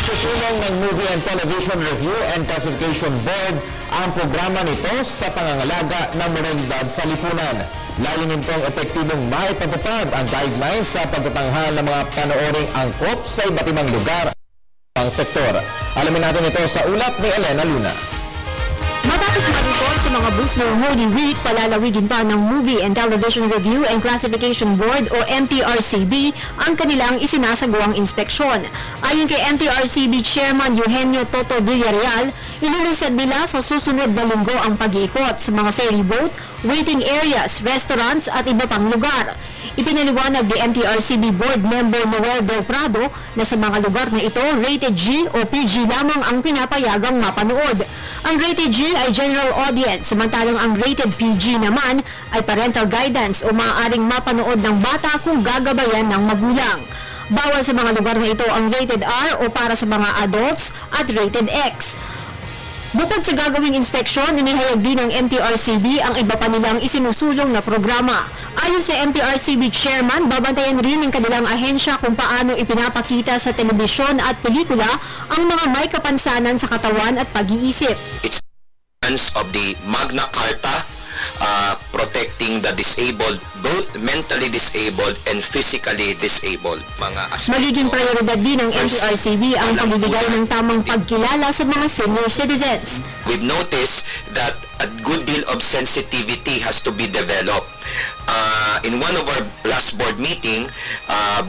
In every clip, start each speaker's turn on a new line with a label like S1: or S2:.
S1: Isusulong ng Movie and Television Review and Classification Board ang programa nito sa pangangalaga ng moralidad sa lipunan. Layunin nitong epektibong maipatupad ang guidelines sa pagtatanghal ng mga panooring angkop sa iba't ibang lugar ang sektor. Alamin natin ito sa ulat ni Elena Luna.
S2: Matapos marikot sa mga bus ng Holy Week, palalawigin pa ng Movie and Television Review and Classification Board o MTRCB ang kanilang isinasagawang inspeksyon. Ayon kay MTRCB Chairman Eugenio Toto Villarreal, ilulusad nila sa susunod na linggo ang pag-iikot sa mga ferry boat, waiting areas, restaurants at iba pang lugar. Ipinaliwanag ni MTRCB Board Member Noel Del Prado na sa mga lugar na ito, rated G o PG lamang ang pinapayagang mapanood. Ang rated G ay general audience, samantalang ang rated PG naman ay parental guidance o maaaring mapanood ng bata kung gagabayan ng magulang. Bawal sa mga lugar na ito ang rated R o para sa mga adults at rated X. Bukod sa gagawing inspeksyon, inihayag din ng MTRCB ang iba pa nilang isinusulong na programa. Ayon sa MTRCB Chairman, babantayan rin ng kanilang ahensya kung paano ipinapakita sa telebisyon at pelikula ang mga may kapansanan sa katawan at pag-iisip.
S3: It's of the Magna Carta protecting the disabled, both mentally disabled and physically disabled.
S2: Magiging prioridad din ng MTRCB ang pagbibigay ng tamang pagkilala sa mga senior citizens.
S3: We've noticed that a good deal of sensitivity has to be developed. In one of our last board meeting,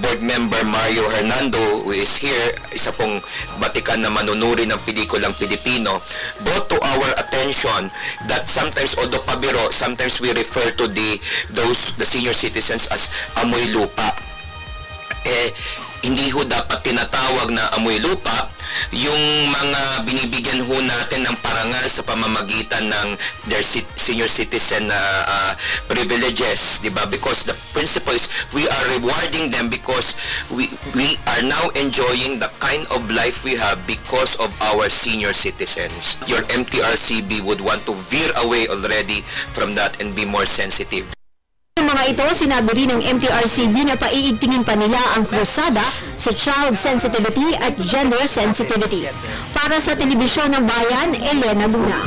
S3: board member Mario Hernando, who is here, isa pong batikan na manunuri ng pelikulang Pilipino, brought to our attention that sometimes, although pabiro, sometimes we refer to the senior citizens as amoy lupa. Hindi ho dapat tinatawag na amoy lupa yung mga binibigyan ho natin ng parangal sa pamamagitan ng their senior citizen privileges, di ba? Because the principle is we are rewarding them because we are now enjoying the kind of life we have because of our senior citizens. Your MTRCB would want to veer away already from that and be more sensitive.
S2: Sa mga ito, sinabi rin ng MTRCB na paiigtingin pa nila ang krusada sa child sensitivity at gender sensitivity. Para sa Telebisyon ng Bayan, Elena Luna.